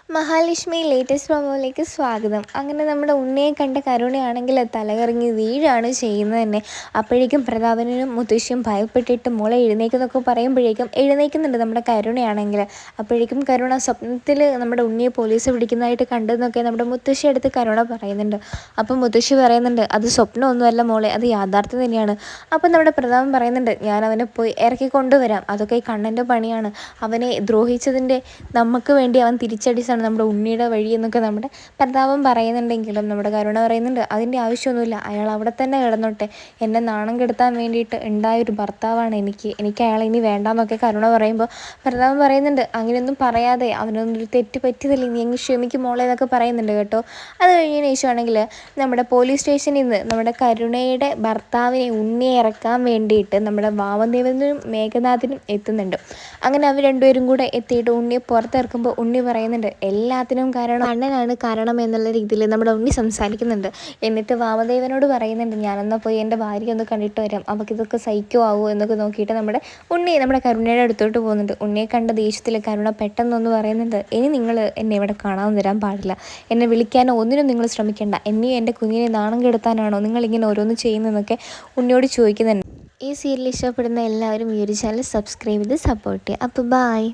Mahalakshmi latest പ്രൊമോയിലേക്ക് സ്വാഗതം. അങ്ങനെ നമ്മുടെ ഉണ്ണിയെ കണ്ട കരുണയാണെങ്കിൽ തലകറങ്ങി വീഴാണ് ചെയ്യുന്നത് തന്നെ. അപ്പോഴേക്കും പ്രതാപനും മുത്തശ്ശിയും ഭയപ്പെട്ടിട്ട് മോളെ എഴുന്നേക്കെന്നൊക്കെ പറയുമ്പോഴേക്കും എഴുന്നേൽക്കുന്നുണ്ട് നമ്മുടെ കരുണയാണെങ്കിൽ. അപ്പോഴേക്കും കരുണ സ്വപ്നത്തിൽ നമ്മുടെ ഉണ്ണിയെ പോലീസ് പിടിക്കുന്നതായിട്ട് കണ്ടെന്നൊക്കെ നമ്മുടെ മുത്തശ്ശി അടുത്ത് കരുണ പറയുന്നുണ്ട്. അപ്പം മുത്തശ്ശി പറയുന്നുണ്ട്, അത് സ്വപ്നമൊന്നുമല്ല മോളെ, അത് യാഥാർത്ഥ്യം തന്നെയാണ്. അപ്പം നമ്മുടെ പ്രതാപൻ പറയുന്നുണ്ട്, ഞാൻ അവനെ പോയി ഇറക്കി കൊണ്ടുവരാം, അതൊക്കെ ഈ കണ്ണൻ്റെ പണിയാണ്. അവനെ ദ്രോഹിച്ചതിൻ്റെ നമുക്ക് വേണ്ടി അവൻ തിരിച്ചടിച്ചാണ് നമ്മുടെ ഉണ്ണിയുടെ വഴി എന്നൊക്കെ നമ്മുടെ പ്രതാപം പറയുന്നുണ്ടെങ്കിലും നമ്മുടെ കരുണ പറയുന്നുണ്ട്, അതിൻ്റെ ആവശ്യമൊന്നുമില്ല, അയാൾ അവിടെ തന്നെ കിടന്നോട്ടെ. എന്നെ നാണം കെടുത്താൻ വേണ്ടിയിട്ട് ഉണ്ടായൊരു ഭർത്താവാണ് എനിക്ക് അയാളെ ഇനി വേണ്ടാന്നൊക്കെ കരുണ പറയുമ്പോൾ പ്രതാപം പറയുന്നുണ്ട്, അങ്ങനെയൊന്നും പറയാതെ, അവനൊന്നൊരു തെറ്റ് പറ്റിയതല്ലേ, നീ അങ്ങ് ക്ഷമിക്കും മോളെ എന്നൊക്കെ പറയുന്നുണ്ട് കേട്ടോ. അത് കഴിഞ്ഞതിന് ശേഷമാണെങ്കിൽ നമ്മുടെ പോലീസ് സ്റ്റേഷനിൽ നിന്ന് നമ്മുടെ കരുണയുടെ ഭർത്താവിനെ ഉണ്ണിയെ ഇറക്കാൻ വേണ്ടിയിട്ട് നമ്മുടെ വാമദേവനും മേഘനാഥനും എത്തുന്നുണ്ട്. അങ്ങനെ അവർ രണ്ടുപേരും കൂടെ എത്തിയിട്ട് ഉണ്ണിയെ പുറത്തിറക്കുമ്പോൾ ഉണ്ണി പറയുന്നുണ്ട്, എല്ലാത്തിനും കാരണം അണ്ണനാണ് കാരണം എന്നുള്ള രീതിയിൽ നമ്മുടെ ഉണ്ണി സംസാരിക്കുന്നുണ്ട്. എന്നിട്ട് വാമദേവനോട് പറയുന്നുണ്ട്, ഞാനെന്നാൽ പോയി എൻ്റെ ഭാര്യ ഒന്ന് കണ്ടിട്ട് വരാം, അവൾക്കിതൊക്കെ സഹിക്കുമാവോ എന്നൊക്കെ നോക്കിയിട്ട് നമ്മുടെ ഉണ്ണി നമ്മുടെ കരുണയുടെ അടുത്തോട്ട് പോകുന്നുണ്ട്. ഉണ്ണിയെ കണ്ട ദേഷ്യത്തിൽ കരുണ പെട്ടെന്നൊന്ന് പറയുന്നുണ്ട്, ഇനി നിങ്ങൾ എന്നെ ഇവിടെ കാണാൻ വരാൻ പാടില്ല, എന്നെ വിളിക്കാനോ ഒന്നിനും നിങ്ങൾ ശ്രമിക്കേണ്ട, എന്നെയും എൻ്റെ കുഞ്ഞിനെ നാണം കെടുത്താനാണോ നിങ്ങളിങ്ങനെ ഓരോന്ന് ചെയ്യുന്നതെന്നൊക്കെ ഉണ്ണിയോട് ചോദിക്കുന്നുണ്ട്. ഈ സീരിയൽ ഇഷ്ടപ്പെടുന്ന എല്ലാവരും ഈ ഒരു ചാനൽ സബ്സ്ക്രൈബ് ചെയ്ത് സപ്പോർട്ട് ചെയ്യുക. അപ്പോൾ ബൈ.